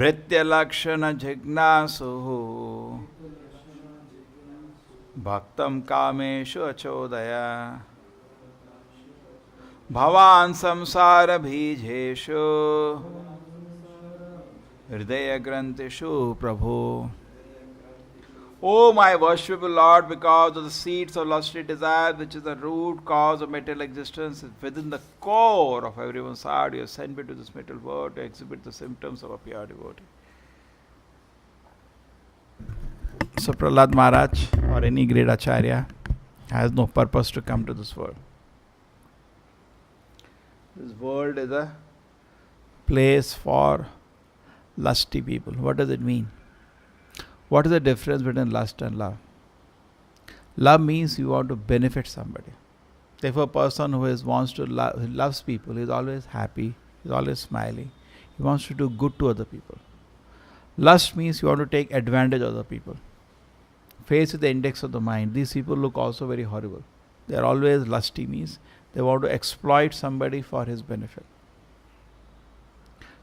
भृत्यलक्षण जिज्ञासु भक्तं कामेषु अचोदय भवान् संसार बीजेषु हृदय ग्रंथिषु प्रभु. O my worshipful Lord, because of the seeds of lusty desire, which is the root cause of material existence, is within the core of everyone's heart, you have sent me to this material world to exhibit the symptoms of a pure devotee. So Prahlad Maharaj or any great Acharya has no purpose to come to this world. This world is a place for lusty people. What does it mean? What is the difference between lust and love? Love means you want to benefit somebody. If a person who loves people, he is always happy, he is always smiling, he wants to do good to other people. Lust means you want to take advantage of other people. Face with the index of the mind. These people look also very horrible. They are always lusty, means they want to exploit somebody for his benefit.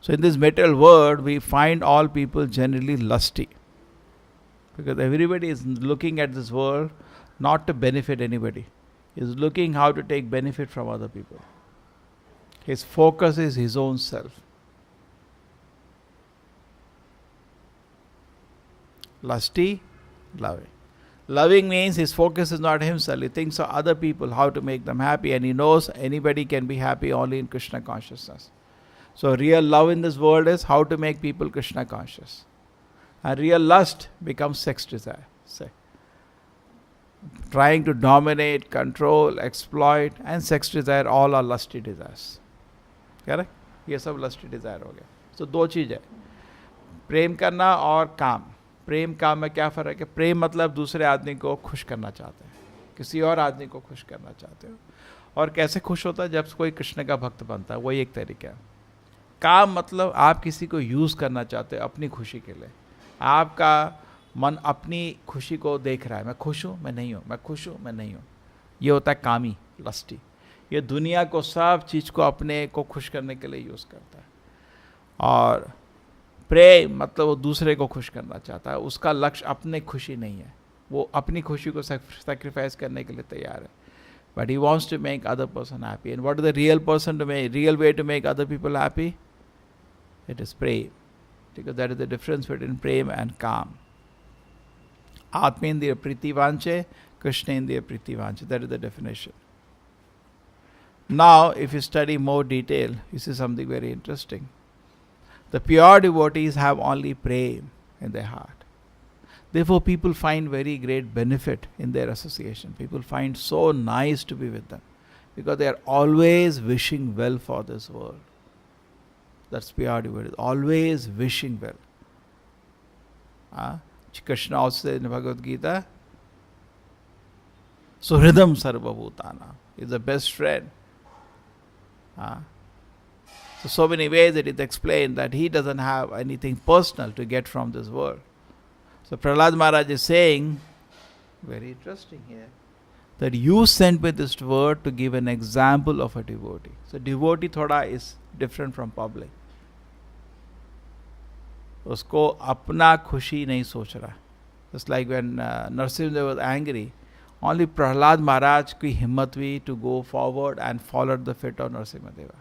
So in this material world, we find all people generally lusty. Because everybody is looking at this world not to benefit anybody. He is looking how to take benefit from other people. His focus is his own self. Lusty, loving. Loving means his focus is not himself. He thinks of other people, how to make them happy, and he knows anybody can be happy only in Krishna consciousness. So real love in this world is how to make people Krishna conscious. And real lust becomes sex desire. Trying to dominate, control, exploit, and sex desire, all are lusty desires. Correct? ये सब lusty desire हो गया. So दो चीज़ है, प्रेम करना और काम. प्रेम काम में क्या फ़र्क है? प्रेम मतलब दूसरे आदमी को खुश करना चाहते हैं, किसी और आदमी को खुश करना चाहते हो. और कैसे खुश होता है? जब कोई कृष्ण का भक्त बनता है, वही एक तरीका है. काम मतलब आप किसी को यूज़ करना चाहते हो अपनी खुशी के लिए. आपका मन अपनी खुशी को देख रहा है, मैं खुश हूँ, मैं नहीं हूँ, मैं खुश हूँ, मैं नहीं हूँ. ये होता है कामी, लस्टी. ये दुनिया को, सब चीज़ को अपने को खुश करने के लिए यूज़ करता है। और प्रेम मतलब वो दूसरे को खुश करना चाहता है, उसका लक्ष्य अपने खुशी नहीं है, वो अपनी खुशी को सेक्रीफाइस करने के लिए तैयार है, but he wants to make other person happy. And what is the real way to make other people happy? It is प्रेम, because that is the difference between prem and calm. Atmendriya priti vanche, Krishnendriya priti vanche. That is the definition. Now, if you study more detail, you see something very interesting. The pure devotees have only prem in their heart. Therefore, people find very great benefit in their association. People find so nice to be with them because they are always wishing well for this world. That's pure devotee, always wishing well. Krishna also said in Bhagavad Gita, Suhridam Sarvabhutana is the best friend. So many ways it is explained that he doesn't have anything personal to get from this world. So Prahlad Maharaj is saying, very interesting here, that you sent me this word to give an example of a devotee. So devotee thoda is different from public. उसको अपना खुशी नहीं सोच रहा. Just like when Narasimha was angry, only Prahlad Maharaj की हिम्मत हुई to go forward and follow the feet of Narasimha Deva.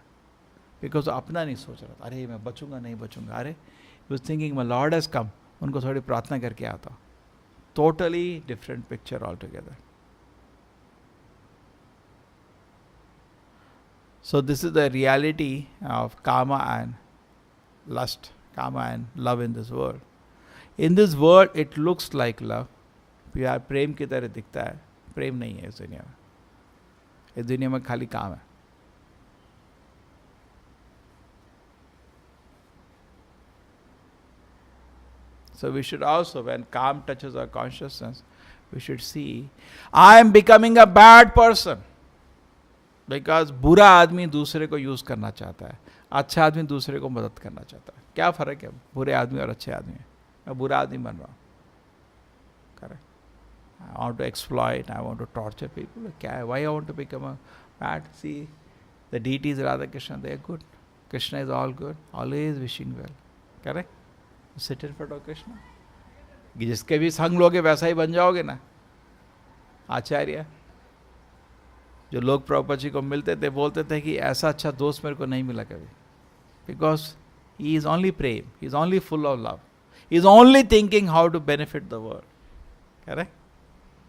Because अपना नहीं सोच रहा था, अरे मैं बचूंगा नहीं बचूंगा, अरे he was thinking my Lord has come, उनको थोड़ी प्रार्थना करके आता. Totally different picture altogether. So this is the reality of karma and lust, karma and love in this world. In this world, it looks like love. प्यार प्रेम की तरह दिखता है, प्रेम नहीं है इस दुनिया में. इस दुनिया में खाली काम है. So we should also, when calm touches our consciousness, we should see, I am becoming a bad person. Because बुरा आदमी दूसरे को यूज करना चाहता है, अच्छा आदमी दूसरे को मदद करना चाहता है. क्या फर्क है बुरे आदमी और अच्छे आदमी में? मैं बुरा आदमी बन रहा हूँ. Correct. I want to exploit, I want to torture people. क्या है? Why I want to become a bad? See, the deities Radha Krishna, they are good. Krishna is all good, always wishing well. Correct? Sit in front of Krishna. जिसके भी संग लोगे वैसा ही बन जाओगे ना. आचार्य जो लोग प्रभुपाद जी को मिलते थे बोलते थे कि ऐसा अच्छा दोस्त मेरे को नहीं मिला कभी. बिकॉज ही इज ओनली प्रेम, he is only full of love, he is only thinking how to benefit the world. Correct.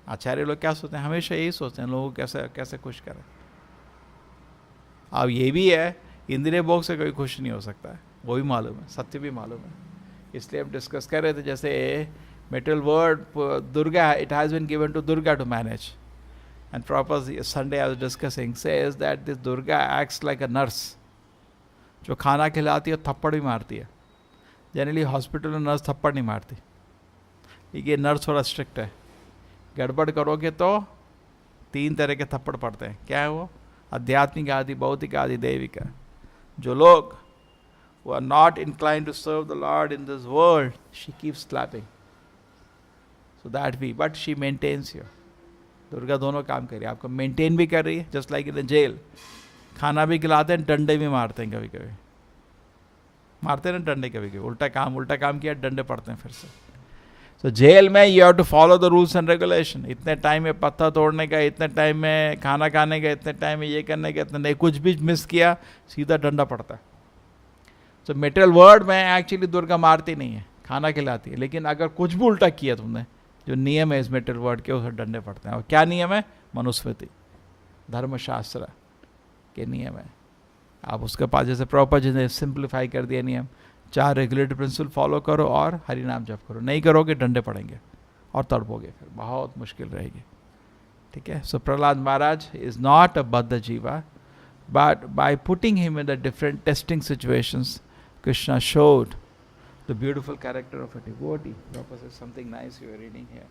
आचार्य लोग क्या सोचते हैं? हमेशा यही सोचते हैं लोगों को कैसे कैसे खुश करें. अब ये भी है, इंद्रिय भोग से कोई खुश नहीं हो सकता है, वो भी मालूम है, सत्य भी मालूम है. इसलिए हम डिस्कस कर रहे थे, जैसे metal world Durga, it has been given to Durga to manage. And Prabhupada Sunday I was discussing says that this Durga acts like a nurse. जो खाना खिलाती है थप्पड़ भी मारती है. जनरली हॉस्पिटल में नर्स थप्पड़ नहीं मारती, ये नर्स थोड़ा स्ट्रिक्ट है. गड़बड़ करोगे तो 3 तरह के थप्पड़ पड़ते हैं. क्या है वो? आध्यात्मिक आदि, भौतिक आदि, दैविक. जो लोग who are not inclined to serve the Lord in this world, she keeps slapping. So that we, but she maintains you. Durga दोनों काम कर रही है, आपको मेंटेन भी कर रही है. जस्ट लाइक इन जेल, खाना भी खिलाते हैं, डंडे भी मारते हैं. कभी कभी मारते हैं ना डंडे, कभी कभी उल्टा काम किया, डंडे पड़ते हैं फिर से. सो जेल में you have to follow the rules and regulation. इतने टाइम में पत्ता तोड़ने का, इतने टाइम में खाना खाने का, इतने टाइम में ये करने का, इतने नहीं. कुछ भी मिस किया सीधा डंडा पड़ता है. सो मेटेरियल वर्ल्ड में एक्चुअली दुर्गा मारती नहीं है, खाना खिलाती है. लेकिन अगर कुछ भी उल्टा किया तुमने, जो नियम है इस मेटेरियल वर्ल्ड के, उसे डंडे पड़ते हैं. और क्या नियम है? मनुस्मृति, धर्मशास्त्र के नियम है. आप उसके पास, जैसे प्रॉपर जी ने सिंप्लीफाई कर दिया नियम, 4 रेगुलेटरी प्रिंसिपल फॉलो करो और हरि नाम जप करो. नहीं करोगे डंडे पड़ेंगे और तड़पोगे, फिर बहुत मुश्किल रहेगी. ठीक है. सो प्रहलाद महाराज इज नॉट अ बद्ध जीवा, but by putting him in the different testing situations, Krishna showed the beautiful character of a devotee. Prabhupada says something nice you are reading here.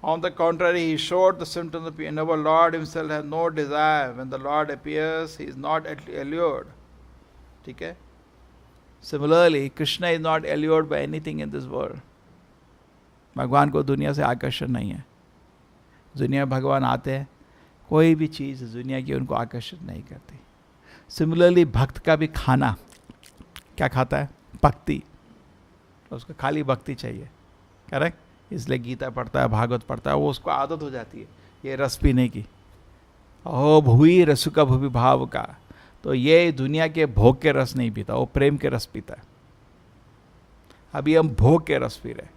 On the contrary, he showed the symptoms of pain. Our Lord himself has no desire. When the Lord appears, he is not allured. Okay? Similarly, Krishna is not allured by anything in this world. भगवान को दुनिया से आकर्षण नहीं है। दुनिया में भगवान आते हैं, कोई भी चीज़ दुनिया की उनको आकर्षित नहीं करती। सिमिलरली भक्त का भी खाना क्या खाता है? भक्ति। तो उसको खाली भक्ति चाहिए, करेक्ट। इसलिए गीता पढ़ता है, भागवत पढ़ता है, वो उसको आदत हो जाती है ये रस पीने की। ओ भूई रसु का भूवि भाव का। तो ये दुनिया के भोग के रस नहीं पीता, वो प्रेम के रस पीता है। अभी हम भोग के रस पी रहे हैं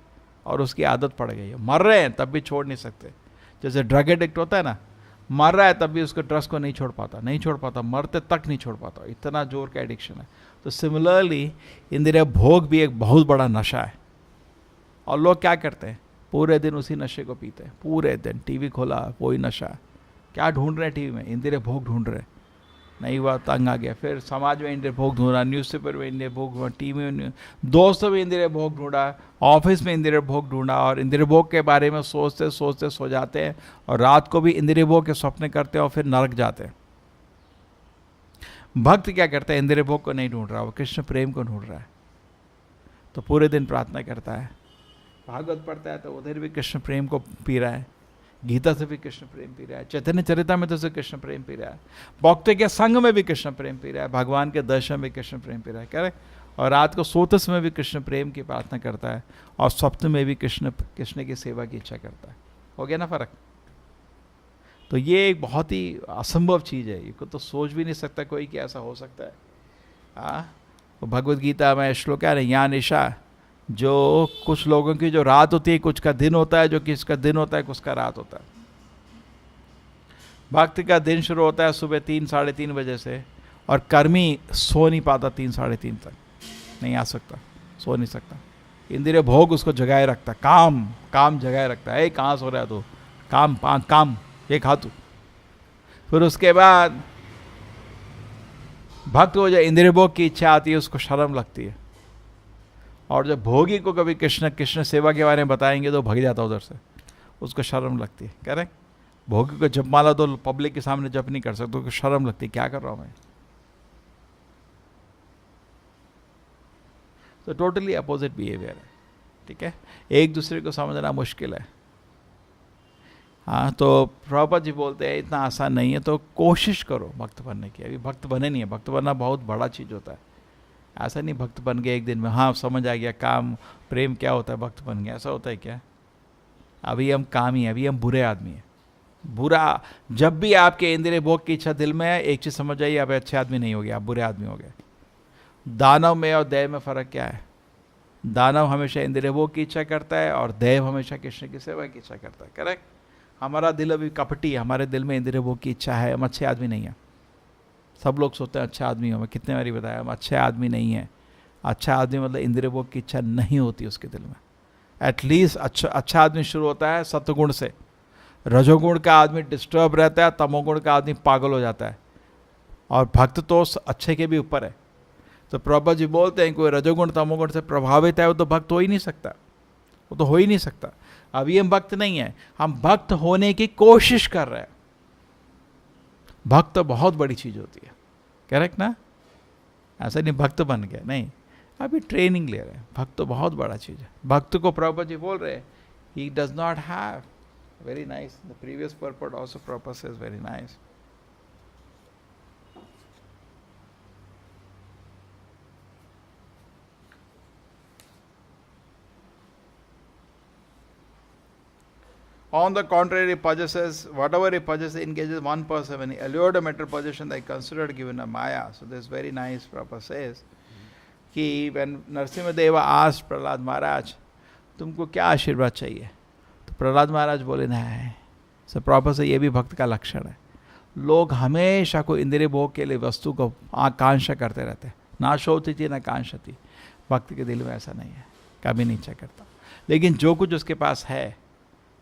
और उसकी आदत पड़ गई है। मर रहे हैं तब भी छोड़ नहीं सकते। जैसे ड्रग एडिक्ट होता है ना, मर रहा है तब भी उसको ड्रग्स को नहीं छोड़ पाता, मरते तक नहीं छोड़ पाता, इतना जोर का एडिक्शन है। तो सिमिलरली इंद्रिय भोग भी एक बहुत बड़ा नशा है। और लोग क्या करते हैं? पूरे दिन उसी नशे को पीते हैं, पूरे दिन टीवी खोला वही नशा। क्या ढूंढ रहे हैं टीवी में? इंद्रिय भोग ढूंढ रहे हैं। नहीं हुआ तंग आ गया, फिर समाज में इंद्रिय भोग ढूंढा, न्यूज़पेपर में इंद्रिय भोग ढूंढा, टीवी में, दोस्तों में इंद्रिय भोग ढूंढा, ऑफिस में इंद्रिय भोग ढूंढा, और इंद्रिय भोग के बारे में सोचते सोचते सो जाते हैं, और रात को भी इंद्रिय भोग के सपने करते हैं और फिर नरक जाते हैं। भक्त क्या करता है? इंद्रिय भोग को नहीं ढूंढ रहा, वो कृष्ण प्रेम को ढूंढ रहा है। तो पूरे दिन प्रार्थना करता है, भागवत पढ़ता है तो उधर भी कृष्ण प्रेम को पी रहा है, गीता से भी कृष्ण प्रेम पी रहा है, चैतन्य चरिता में तो से कृष्ण प्रेम पी रहा है, भक्तों के संग में भी कृष्ण प्रेम पी रहा है, भगवान के दर्शन में कृष्ण प्रेम पी रहा है, करेक्ट। और रात को सोते समय भी कृष्ण प्रेम की प्रार्थना करता है, और स्वप्न में भी कृष्ण की सेवा की इच्छा करता है। हो गया ना फर्क? तो ये एक बहुत ही असंभव चीज़ है, ये तो सोच भी नहीं सकता कोई कि ऐसा हो सकता है। तो भगवद गीता में श्लोक है ना, या निशा, जो कुछ लोगों की जो रात होती है, कुछ का दिन होता है, जो किसका दिन होता है, कुछ का रात होता है। भक्त का दिन शुरू होता है सुबह 3 साढ़े 3 बजे से, और कर्मी सो नहीं पाता 3 साढ़े 3 तक, नहीं आ सकता, सो नहीं सकता। इंद्रिय भोग उसको जगाए रखता है, काम जगाए रखता है। कहाँ सो रहा है तू? काम ये खा तू। फिर उसके बाद भक्त को जो इंद्रिय भोग की इच्छा आती है उसको शर्म लगती है, और जब भोगी को कभी कृष्ण सेवा के बारे में बताएंगे तो भाग जाता उधर से, उसको शर्म लगती है, करेक्ट। भोगी को जपमाला तो पब्लिक के सामने जप नहीं कर सकते, उसको शर्म लगती है, क्या कर रहा हूं मैं। तो टोटली अपोजिट बिहेवियर है, ठीक है। एक दूसरे को समझना मुश्किल है। हाँ, तो प्रभुपाद जी बोलते हैं इतना आसान नहीं है, तो कोशिश करो भक्त बनने की। अभी भक्त बने नहीं है, भक्त बनना बहुत बड़ा चीज़ होता है। ऐसा नहीं भक्त बन गया एक दिन में, हाँ समझ आ गया काम प्रेम क्या होता है, भक्त बन गया, ऐसा होता है क्या? अभी हम काम ही है, अभी हम बुरे आदमी हैं। बुरा, जब भी आपके इंद्रिय भोग की इच्छा दिल में है, एक चीज़ समझ आइए, आप अच्छे आदमी नहीं हो गए, आप बुरे आदमी हो गए। दानव में और दैव में फ़र्क क्या है? दानव हमेशा इंद्रिय भोग की इच्छा करता है, और दैव हमेशा कृष्ण की सेवा की इच्छा करता है, करेक्ट। हमारा दिल अभी कपटी है, हमारे दिल में इंद्रिय भोग की इच्छा है, हम अच्छे आदमी नहीं हैं। सब लोग सोचते हैं अच्छा आदमी हो, मैं कितने बारी बताया, हम अच्छे आदमी नहीं हैं। अच्छा आदमी मतलब इंद्रिय भोग की इच्छा नहीं होती उसके दिल में। एटलीस्ट अच्छा आदमी शुरू होता है सत्वगुण से। रजोगुण का आदमी डिस्टर्ब रहता है, तमोगुण का आदमी पागल हो जाता है, और भक्त तो अच्छे के भी ऊपर है। तो प्रभुपाद जी बोलते हैं कोई रजोगुण तमोगुण से प्रभावित है वो तो भक्त हो ही नहीं सकता, वो तो हो ही नहीं सकता। अभी हम भक्त नहीं है, हम भक्त होने की कोशिश कर रहे हैं। भक्त बहुत बड़ी चीज़ होती है, करेक्ट ना? ऐसा नहीं भक्त बन गया, नहीं, अभी ट्रेनिंग ले रहे हैं। भक्त तो बहुत बड़ा चीज़ है। भक्त को प्रभुपाद जी बोल रहे हैं he does not have, very nice, the previous पर्पट also Prabhupada says very nice. On the contrary, Paja says, whatever he possesses engages one person. When he allured a material possession, they considered given a Maya. So this very nice Prabhupada says, कि when Narasimhadeva asked Prahlad महाराज, तुमको क्या आशीर्वाद चाहिए? तो प्रहलाद महाराज बोले नहीं। सो प्रभुपाद से ये भी भक्त का लक्षण है। लोग हमेशा को इंद्रिय भोग के लिए वस्तु को आकांक्षा करते रहते हैं, ना शोती थी ना कांक्षती। भक्त के दिल में ऐसा नहीं है, कभी नहीं इच्छा करता, लेकिन जो कुछ उसके पास है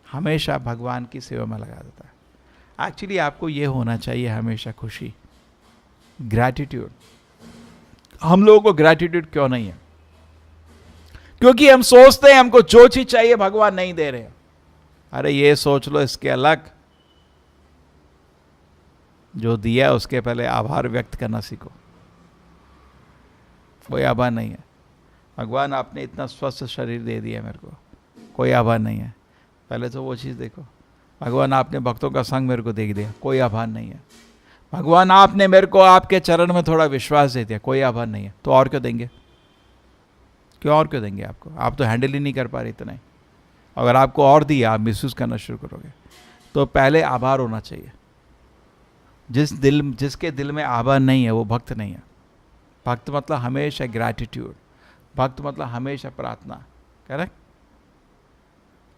हमेशा भगवान की सेवा में लगा देता है। एक्चुअली आपको ये होना चाहिए हमेशा खुशी, ग्रैटिट्यूड। हम लोगों को ग्रैटिट्यूड क्यों नहीं है? क्योंकि हम सोचते हैं हमको जो चीज चाहिए भगवान नहीं दे रहे। अरे ये सोच लो इसके अलग, जो दिया उसके पहले आभार व्यक्त करना सीखो। कोई आभार नहीं है। भगवान आपने इतना स्वस्थ शरीर दे दिया मेरे को, कोई आभार नहीं है। पहले तो वो चीज़ देखो, भगवान आपने भक्तों का संग मेरे को देख दिया, कोई आभार नहीं है। भगवान आपने मेरे को आपके चरण में थोड़ा विश्वास दे दिया, कोई आभार नहीं है। तो और क्यों देंगे? क्यों और क्यों देंगे आपको? आप तो हैंडल ही नहीं कर पा रहे इतना ही। अगर आपको और दिया, आप मिसयूज करना शुरू करोगे। तो पहले आभार होना चाहिए। जिसके दिल में आभार नहीं है वो भक्त नहीं है। भक्त मतलब हमेशा ग्रैटिट्यूड, भक्त मतलब हमेशा प्रार्थना। करेक्ट?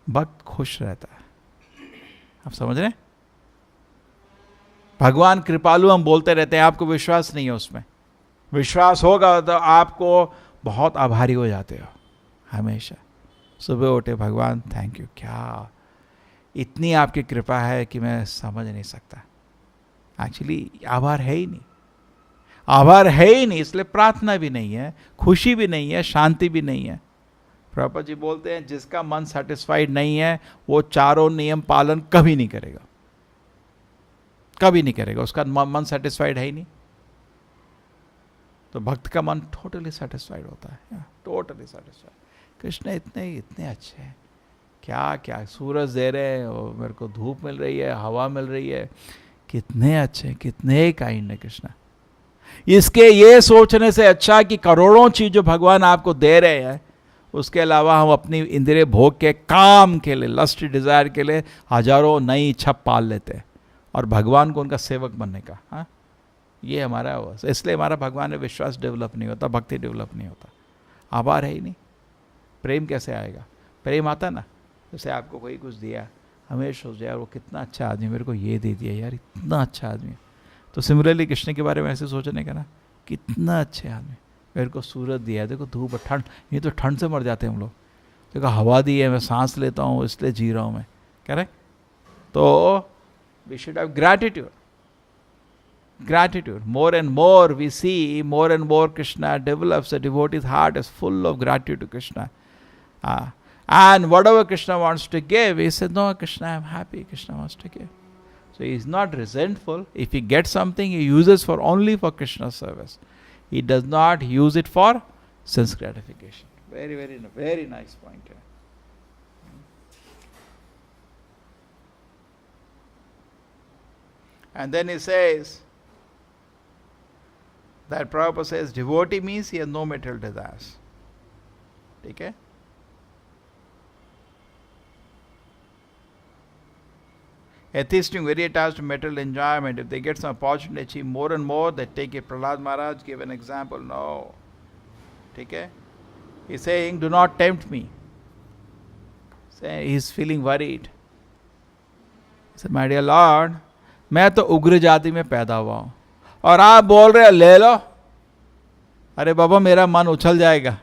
भक्त खुश रहता है। आप समझ रहे हैं? भगवान कृपालु हम बोलते रहते हैं, आपको विश्वास नहीं है उसमें। विश्वास होगा तो आपको बहुत आभारी हो जाते हो हमेशा। सुबह उठे, भगवान थैंक यू, क्या इतनी आपकी कृपा है कि मैं समझ नहीं सकता। एक्चुअली आभार है ही नहीं, आभार है ही नहीं, इसलिए प्रार्थना भी नहीं है, खुशी भी नहीं है, शांति भी नहीं है। प्रभुपाद जी बोलते हैं जिसका मन सेटिस्फाइड नहीं है वो चारों नियम पालन कभी नहीं करेगा, कभी नहीं करेगा। उसका मन सेटिस्फाइड है ही नहीं। तो भक्त का मन टोटली सेटिस्फाइड होता है, टोटली सेटिस्फाइड। कृष्ण इतने अच्छे हैं, क्या क्या सूरज दे रहे हैं और मेरे को धूप मिल रही है, हवा मिल रही है, कितने अच्छे हैं, कितने काइंड है कृष्ण। इसके ये सोचने से अच्छा कि करोड़ों चीज जो भगवान आपको दे रहे हैं, उसके अलावा हम अपनी इंद्रिय भोग के काम के लिए, लस्ट डिजायर के लिए हजारों नई इच्छा पाल लेते हैं, और भगवान को उनका सेवक बनने का, हाँ, ये हमारा वो। इसलिए हमारा भगवान में विश्वास डेवलप नहीं होता, भक्ति डेवलप नहीं होता। आभार है ही नहीं। प्रेम कैसे आएगा? प्रेम आता ना, जैसे आपको कोई कुछ दिया, हमेशा सोच यार वो कितना अच्छा आदमी, मेरे को ये दे दिया यार, इतना अच्छा आदमी। तो सिमिलरली कृष्ण के बारे में ऐसे सोचने का ना, कितना अच्छे आदमी, मेरे को सूरज दिया है, देखो धूप, ठंड, ये तो ठंड से मर जाते हैं हम लोग, देखो हवा दी है, मैं सांस लेता हूँ इसलिए जी रहा हूँ मैं। करेक्ट? तो we should have gratitude, gratitude. More and more we see, more and more Krishna develops, a devotee's heart is full of gratitude to Krishna. And whatever Krishna wants to give, he said, no, Krishna, I am happy, Krishna wants to give. So he is not resentful. If he gets something, he uses for only for Krishna's service. He does not use it for sense gratification. Very, very, very nice point here. And then he says, that Prabhupada says devotee means he has no material desires. Okay? Atheists being very attached to material enjoyment, if they get some opportunity to achieve more and more, they take it. Prahlad Maharaj gave an example. No. Okay? He's saying, do not tempt me. He's feeling worried. He said, my dear Lord, मैं तो उग्र जाति में पैदा हुआ हूं और आप बोल रहे ले लो। अरे बाबा, मेरा मन उछल जाएगा।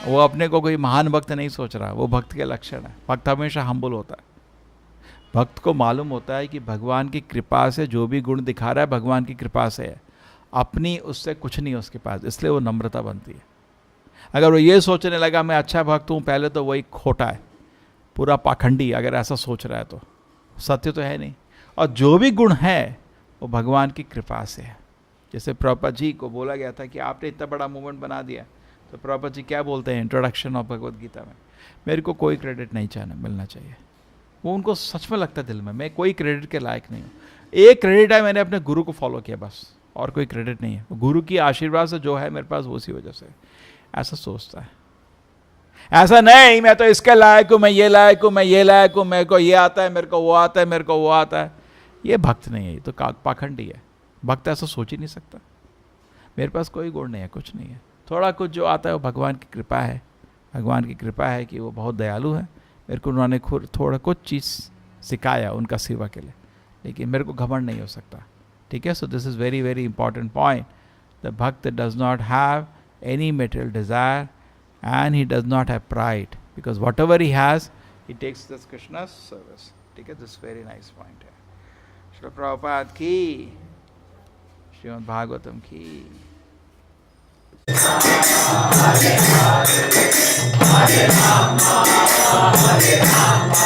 वो अपने को कोई महान भक्त नहीं सोच रहा, वो भक्त के लक्षण है। भक्त हमेशा हम्बल होता है। भक्त को मालूम होता है कि भगवान की कृपा से जो भी गुण दिखा रहा है भगवान की कृपा से है, अपनी उससे कुछ नहीं है उसके पास, इसलिए वो नम्रता बनती है। अगर वो ये सोचने लगा मैं अच्छा भक्त हूँ, पहले तो वही खोटा है, पूरा पाखंडी। अगर ऐसा सोच रहा है तो सत्य तो है नहीं। और जो भी गुण है वो भगवान की कृपा से है। जैसे प्रभुपाद जी को बोला गया था कि आपने इतना बड़ा मूवमेंट बना दिया, तो प्रभुपाद जी क्या बोलते हैं इंट्रोडक्शन ऑफ भगवद गीता में, मेरे को कोई क्रेडिट नहीं मिलना चाहिए। वो उनको सच में लगता है दिल में, मैं कोई क्रेडिट के लायक नहीं हूँ। एक क्रेडिट है, मैंने अपने गुरु को फॉलो किया बस, और कोई क्रेडिट नहीं है। गुरु की आशीर्वाद से जो है मेरे पास, उसी वजह से ऐसा सोचता है। ऐसा नहीं मैं तो इसके लायक हूँ, मैं ये लायक हूँ, मैं ये लायक हूँ, मेरे को ये आता है, मेरे को वो आता है, मेरे को वो आता है। ये भक्त नहीं है, ये तो पाखंडी है। भक्त ऐसा सोच ही नहीं सकता। मेरे पास कोई गुण नहीं है, कुछ नहीं है। थोड़ा कुछ जो आता है वो भगवान की कृपा है। भगवान की कृपा है कि वो बहुत दयालु है। मेरे को उन्होंने थोड़ा कुछ चीज़ सिखाया उनका सेवा के लिए, लेकिन मेरे को घमंड नहीं हो सकता। ठीक है? So this is very very important point. The भक्त does not have any material desire and he does not have pride, because whatever he has, he takes this Krishna's service. ठीक है? This is very nice point है। श्रील प्रभुपाद की, श्रीमद् भागवतम की। हरे राम हरे राम हरे राम